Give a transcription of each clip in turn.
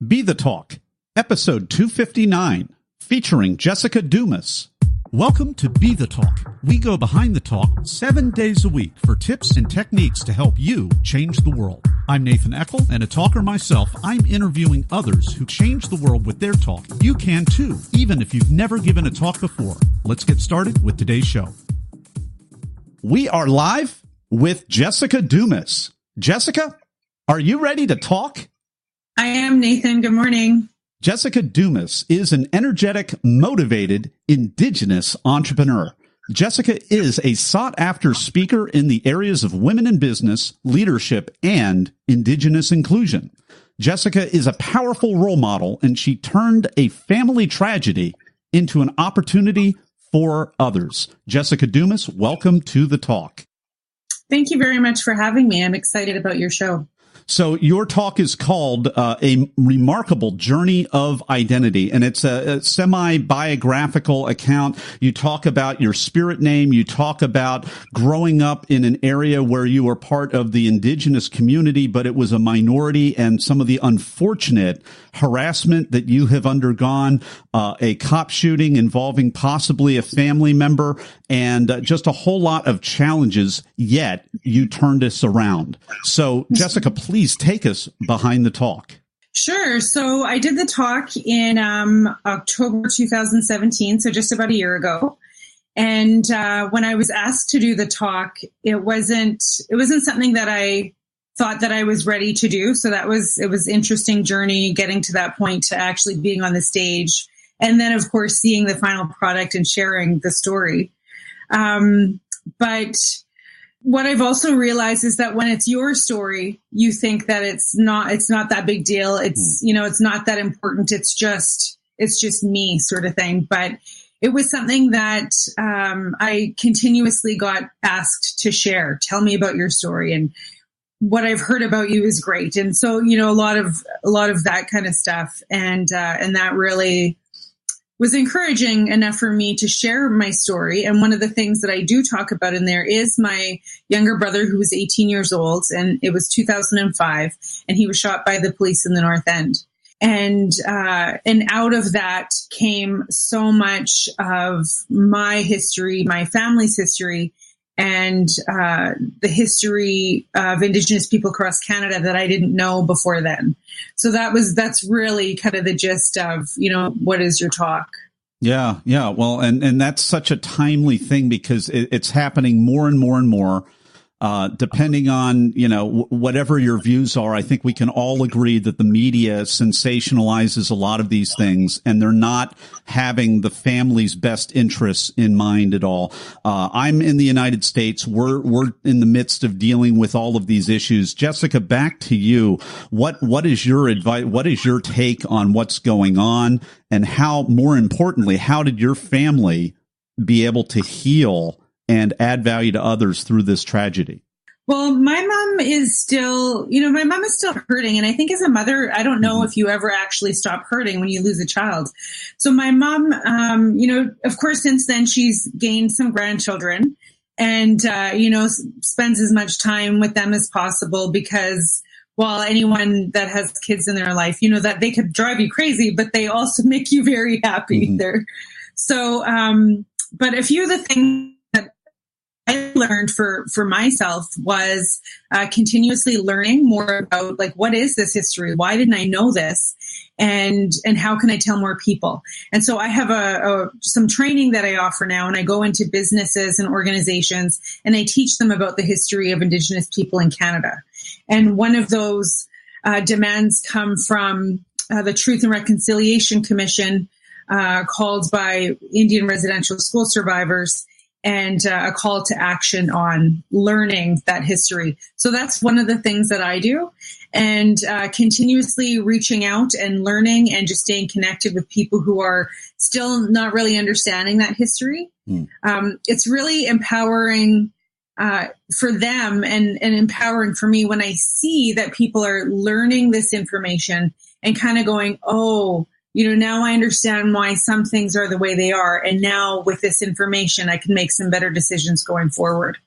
Be the Talk, episode 259, featuring Jessica Dumas. Welcome to Be the Talk. We go behind the talk 7 days a week for tips and techniques to help you change the world. I'm Nathan Eckel, and a talker myself, I'm interviewing others who change the world with their talk. You can too, even if you've never given a talk before. Let's get started with today's show. We are live with Jessica Dumas. Jessica, are you ready to talk? I am, Nathan. Good morning. Jessica Dumas is an energetic, motivated, Indigenous entrepreneur. Jessica is a sought-after speaker in the areas of women in business, leadership, and Indigenous inclusion. Jessica is a powerful role model, and she turned a family tragedy into an opportunity for others. Jessica Dumas, welcome to the talk. Thank you very much for having me. I'm excited about your show. So your talk is called A Remarkable Journey of Identity, and it's a semi-biographical account. You talk about your spirit name. You talk about growing up in an area where you were part of the Indigenous community, but it was a minority, and some of the unfortunate harassment that you have undergone, a cop shooting involving possibly a family member, and just a whole lot of challenges, yet you turned this around. So, Jessica, please take us behind the talk. Sure. So I did the talk in October 2017, so just about a year ago. And when I was asked to do the talk, it wasn't something that I thought that I was ready to do. So it was interesting journey getting to that point to actually being on the stage. And then, of course, seeing the final product and sharing the story. But what I've also realized is that when it's your story, you think that it's not that big deal. It's not that important. It's just me sort of thing. But it was something that I continuously got asked to share. Tell me about your story, and what I've heard about you is great. And so, a lot of that kind of stuff, and that really was encouraging enough for me to share my story. And one of the things that I do talk about in there is my younger brother, who was 18 years old, and it was 2005, and he was shot by the police in the North End. And out of that came so much of my history, my family's history, and the history of Indigenous people across Canada that I didn't know before then. So that's really kind of the gist of, what is your talk? Yeah. Well, and that's such a timely thing because it's happening more and more and more. Depending on, whatever your views are, I think we can all agree that the media sensationalizes a lot of these things, and they're not having the family's best interests in mind at all. I'm in the United States. We're in the midst of dealing with all of these issues. Jessica, back to you. What is your advice? What is your take on what's going on, and more importantly, how did your family be able to heal and add value to others through this tragedy? Well, my mom is still hurting. And I think as a mother, I don't know if you ever actually stop hurting when you lose a child. So my mom, of course, since then she's gained some grandchildren and, spends as much time with them as possible because, well, anyone that has kids in their life, that they could drive you crazy, but they also make you very happy. Mm-hmm. So, but a few of the things I learned for myself was continuously learning more about what is this history? Why didn't I know this? And how can I tell more people? And so I have some training that I offer now, and I go into businesses and organizations and I teach them about the history of Indigenous people in Canada. And one of those demands come from the Truth and Reconciliation Commission, called by Indian residential school survivors, and a call to action on learning that history. So that's one of the things that I do, and continuously reaching out and learning and just staying connected with people who are still not really understanding that history. It's really empowering for them and empowering for me when I see that people are learning this information and kind of going, oh, now I understand why some things are the way they are. And now with this information, I can make some better decisions going forward.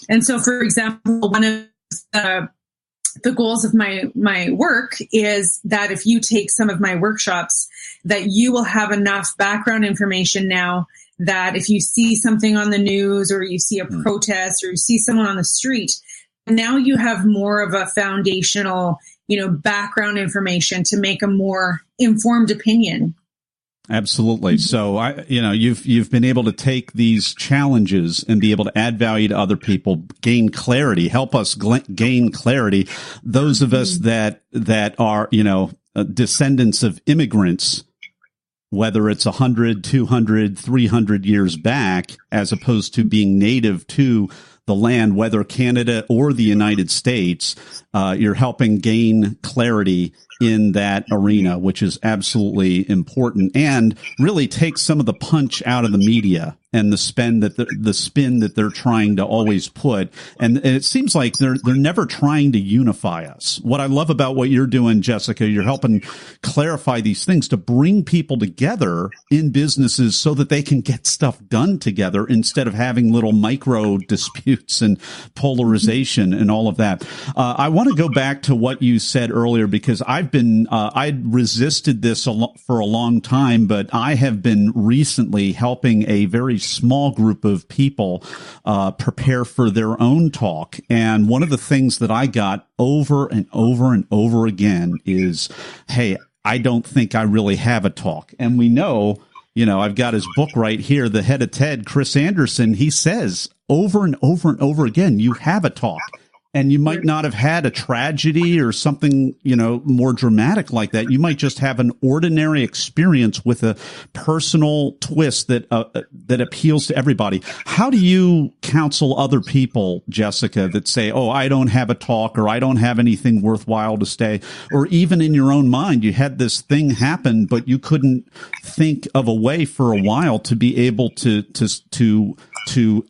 And so, for example, one of the the goals of my work is that if you take some of my workshops, that you will have enough background information now that if you see something on the news or you see a protest or you see someone on the street, now you have more of a foundational, background information to make a more informed opinion. Absolutely. So you've been able to take these challenges and be able to add value to other people, gain clarity, help us gain clarity. Those of us that are, descendants of immigrants, whether it's 100, 200, 300 years back, as opposed to being native to the land, whether Canada or the United States, you're helping gain clarity in that arena, which is absolutely important, and really takes some of the punch out of the media and the spin that they're trying to always put. And it seems like they're never trying to unify us. What I love about what you're doing, Jessica, you're helping clarify these things to bring people together in businesses so that they can get stuff done together instead of having little micro disputes and polarization and all of that. I want to go back to what you said earlier, because I'd resisted this for a long time, but I have been recently helping a very small group of people prepare for their own talk. And one of the things that I got over and over and over again is, hey, I don't think I really have a talk. And we know, I've got his book right here, the head of TED, Chris Anderson. He says over and over and over again, you have a talk. And you might not have had a tragedy or something, more dramatic like that. You might just have an ordinary experience with a personal twist that appeals to everybody. How do you counsel other people, Jessica, that say, oh, I don't have a talk, or I don't have anything worthwhile to say, or even in your own mind, you had this thing happen, but you couldn't think of a way for a while to be able to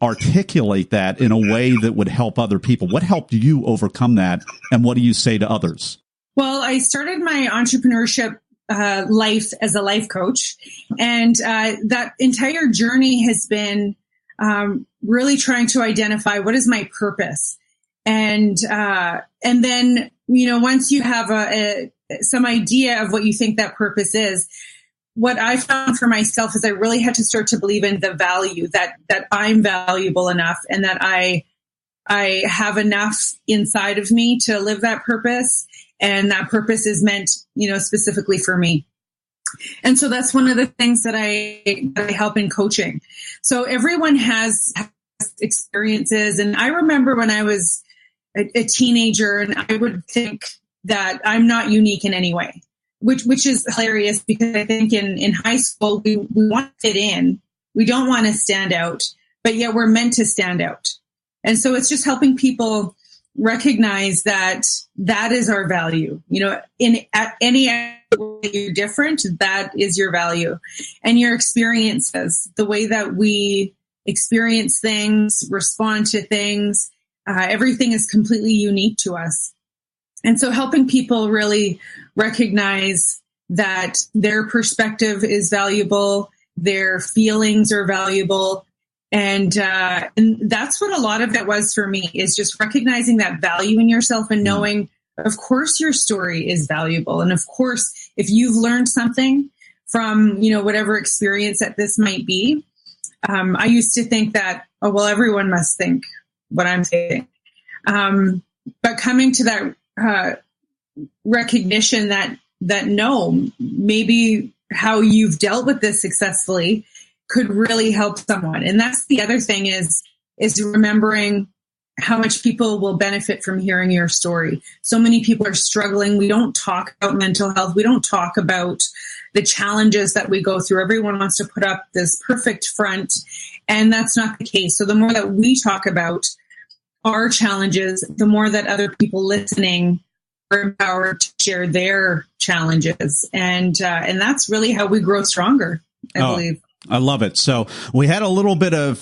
articulate that in a way that would help other people? What helped you overcome that, and what do you say to others? Well, I started my entrepreneurship life as a life coach, and that entire journey has been really trying to identify what is my purpose, and then once you have some idea of what you think that purpose is. What I found for myself is I really had to start to believe in the value that I'm valuable enough, and that I have enough inside of me to live that purpose. And that purpose is meant, specifically for me. And so that's one of the things that I help in coaching. So everyone has experiences. And I remember when I was a teenager, and I would think that I'm not unique in any way. Which is hilarious, because I think in high school, we want to fit in. We don't want to stand out, but yet we're meant to stand out. And so it's just helping people recognize that is our value. At any way you're different, that is your value. And your experiences, the way that we experience things, respond to things, everything is completely unique to us. And so helping people really recognize that their perspective is valuable, their feelings are valuable. And that's what a lot of it was for me, is just recognizing that value in yourself and knowing, of course, your story is valuable. And of course, if you've learned something from, whatever experience that this might be, I used to think that, oh, well, everyone must think what I'm saying. But coming to that recognition that no, maybe how you've dealt with this successfully could really help someone. And that's the other thing is remembering how much people will benefit from hearing your story. So many people are struggling. We don't talk about mental health. We don't talk about the challenges that we go through. Everyone wants to put up this perfect front, and that's not the case. So the more that we talk about our challenges, the more that other people listening are empowered to share their challenges. And that's really how we grow stronger, I believe. I love it. So we had a little bit of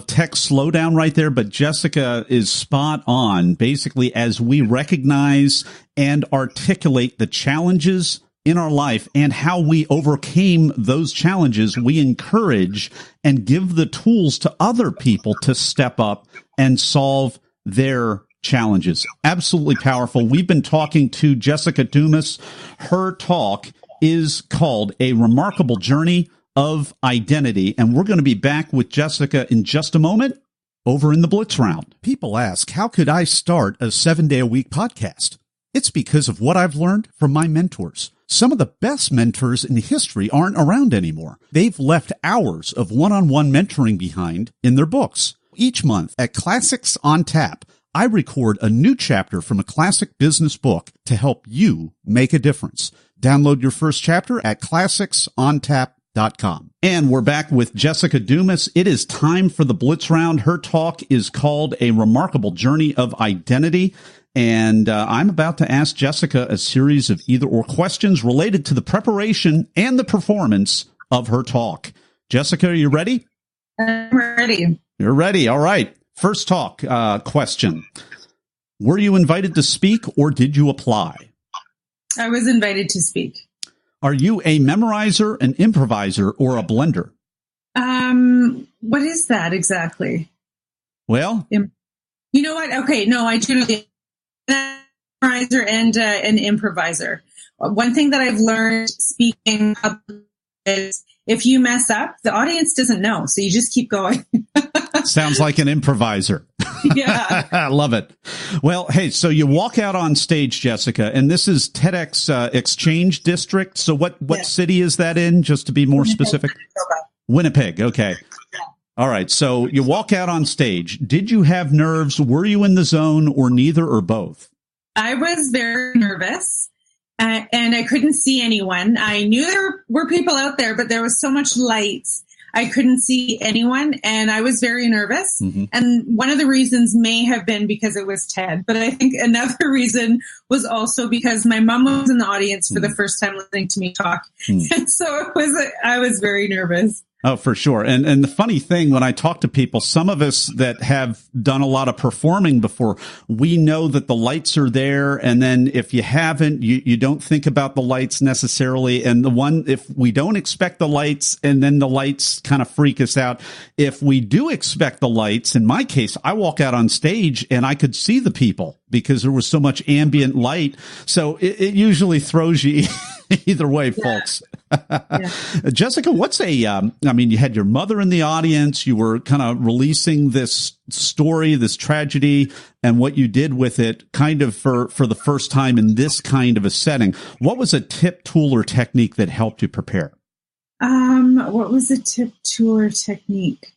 tech slowdown right there, but Jessica is spot on. Basically, as we recognize and articulate the challenges in our life and how we overcame those challenges, we encourage and give the tools to other people to step up and solve their challenges. Absolutely powerful. We've been talking to Jessica Dumas. Her talk is called A Remarkable Journey of Identity. And we're going to be back with Jessica in just a moment over in the Blitz Round. People ask, how could I start a 7-day-a-week podcast? It's because of what I've learned from my mentors. Some of the best mentors in history aren't around anymore. They've left hours of one-on-one mentoring behind in their books. Each month at Classics on Tap, I record a new chapter from a classic business book to help you make a difference. Download your first chapter at classicsontap.com. And we're back with Jessica Dumas. It is time for the Blitz Round. Her talk is called A Remarkable Journey of Identity. And I'm about to ask Jessica a series of either-or questions related to the preparation and the performance of her talk. Jessica, are you ready? I'm ready. You're ready. All right. First talk question. Were you invited to speak or did you apply? I was invited to speak. Are you a memorizer, an improviser, or a blender? What is that exactly? Well, you know what? Okay, no, I do know the memorizer and an improviser. One thing that I've learned speaking is if you mess up, the audience doesn't know, so you just keep going. Sounds like an improviser. Yeah. I love it. Well, hey, so you walk out on stage, Jessica, and this is TEDx Exchange District. So what city is that in, just to be more specific? Winnipeg. Okay. Yeah. All right. So you walk out on stage. Did you have nerves? Were you in the zone or neither or both? I was very nervous. And I couldn't see anyone. I knew there were people out there, but there was so much light. I couldn't see anyone, and I was very nervous. Mm-hmm. And one of the reasons may have been because it was TED, but I think another reason was also because my mom was in the audience for the first time listening to me talk. And so I was very nervous. Oh, for sure. And the funny thing, when I talk to people, some of us that have done a lot of performing before, we know that the lights are there. And then if you haven't, you don't think about the lights necessarily. And if we don't expect the lights and then the lights kind of freak us out. If we do expect the lights, in my case, I walk out on stage and I could see the people because there was so much ambient light. So it usually throws you either way, folks. Yeah. Jessica, you had your mother in the audience, you were kind of releasing this story, this tragedy, and what you did with it kind of for the first time in this kind of a setting. What was a tip, tool, or technique that helped you prepare? What was a tip, tool, or technique?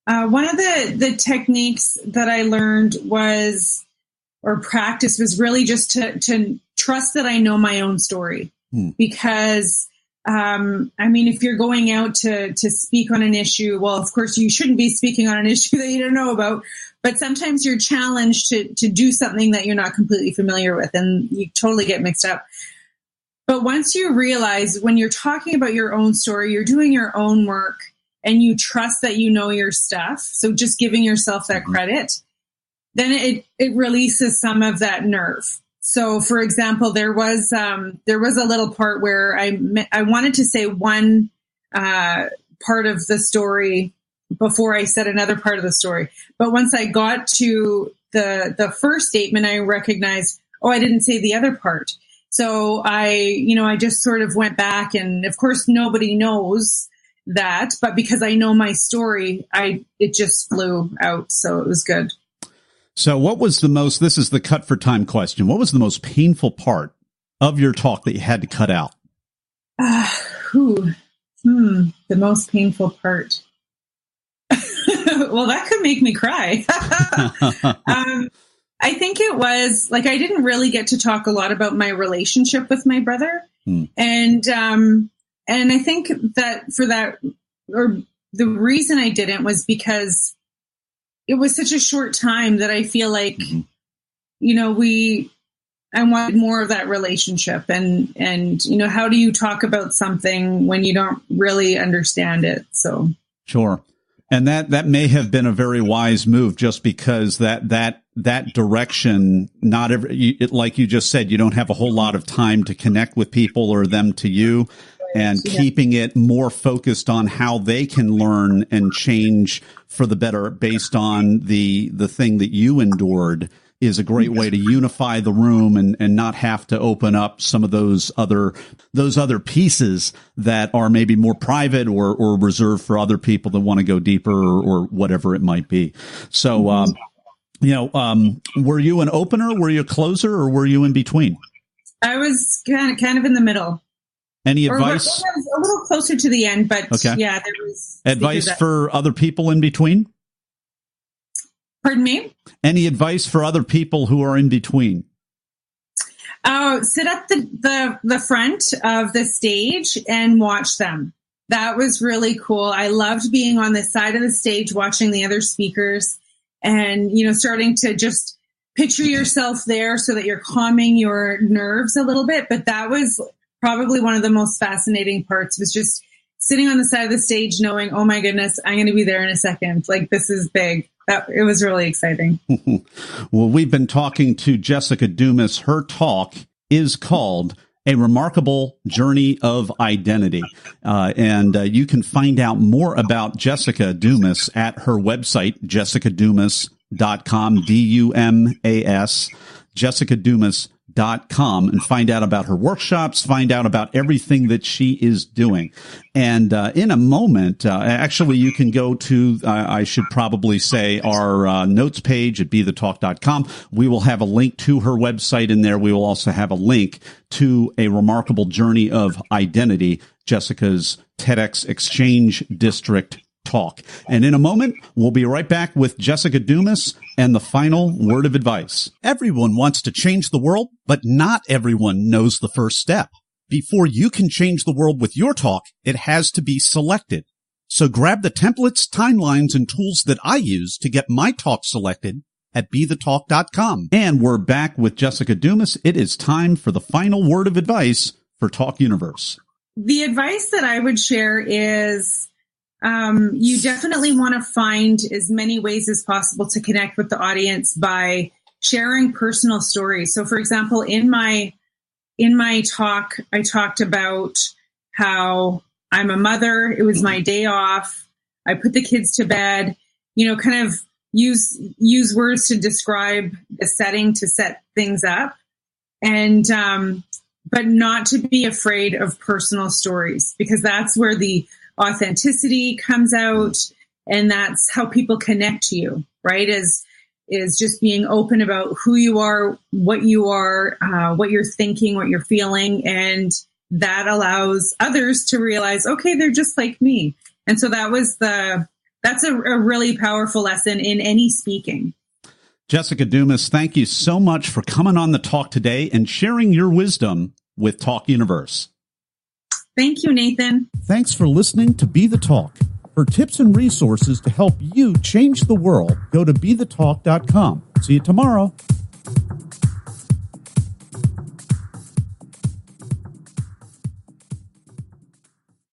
One of the techniques that I learned or practice was really just to trust that I know my own story. Because if you're going out to speak on an issue, well, of course, you shouldn't be speaking on an issue that you don't know about. But sometimes you're challenged to do something that you're not completely familiar with, and you totally get mixed up. But once you realize when you're talking about your own story, you're doing your own work, and you trust that you know your stuff, so just giving yourself that credit, then it releases some of that nerve. So, for example, there was a little part where I wanted to say one part of the story before I said another part of the story. But once I got to the first statement, I recognized, I didn't say the other part. So I just sort of went back, and of course nobody knows that, but because I know my story, it just flew out. So it was good. So what was this is the cut for time question. What was the most painful part of your talk that you had to cut out? The most painful part. Well, that could make me cry. I think it was I didn't really get to talk a lot about my relationship with my brother. And I think that for that, or the reason I didn't was because it was such a short time that I feel like, I wanted more of that relationship, and how do you talk about something when you don't really understand it? So sure. And that may have been a very wise move, just because that direction, like you just said, you don't have a whole lot of time to connect with people or them to you. And keeping it more focused on how they can learn and change for the better based on the thing that you endured is a great way to unify the room and not have to open up some of those other pieces that are maybe more private or reserved for other people that want to go deeper or whatever it might be. So, were you an opener? Were you a closer, or were you in between? I was kind of in the middle. Any advice? I was a little closer to the end, but okay. Yeah, there was advice for other people in between. Pardon me? Any advice for other people who are in between? Oh, sit at the front of the stage and watch them. That was really cool. I loved being on the side of the stage, watching the other speakers and, starting to just picture yourself there so that you're calming your nerves a little bit. But that was probably one of the most fascinating parts, was just sitting on the side of the stage knowing, oh my goodness, I'm going to be there in a second. Like, this is big. It was really exciting. Well, we've been talking to Jessica Dumas. Her talk is called A Remarkable Journey of Identity. And you can find out more about Jessica Dumas at her website, jessicadumas.com, DUMAS, jessicadumas.com, and find out about her workshops, find out about everything that she is doing. And in a moment, actually, you can go to, I should probably say, our notes page at BeTheTalk.com. We will have a link to her website in there. We will also have a link to A Remarkable Journey of Identity, Jessica's TEDx Exchange District talk. And in a moment, we'll be right back with Jessica Dumas and the final word of advice. Everyone wants to change the world, but not everyone knows the first step. Before you can change the world with your talk, it has to be selected. So grab the templates, timelines, and tools that I use to get my talk selected at BeTheTalk.com. And we're back with Jessica Dumas. It is time for the final word of advice for Talk Universe. The advice that I would share is you definitely want to find as many ways as possible to connect with the audience by sharing personal stories. So, for example, in my talk, I talked about how I'm a mother. It was my day off. I put the kids to bed, kind of use words to describe the setting to set things up, and but not to be afraid of personal stories, because that's where the authenticity comes out, and that's how people connect to you, right? Is just being open about who you are, what you're thinking, what you're feeling, and that allows others to realize, okay, they're just like me. And so that's a really powerful lesson in any speaking. Jessica Dumas, thank you so much for coming on the talk today and sharing your wisdom with Talk Universe. Thank you, Nathan. Thanks for listening to Be The Talk. For tips and resources to help you change the world, go to BeTheTalk.com. See you tomorrow.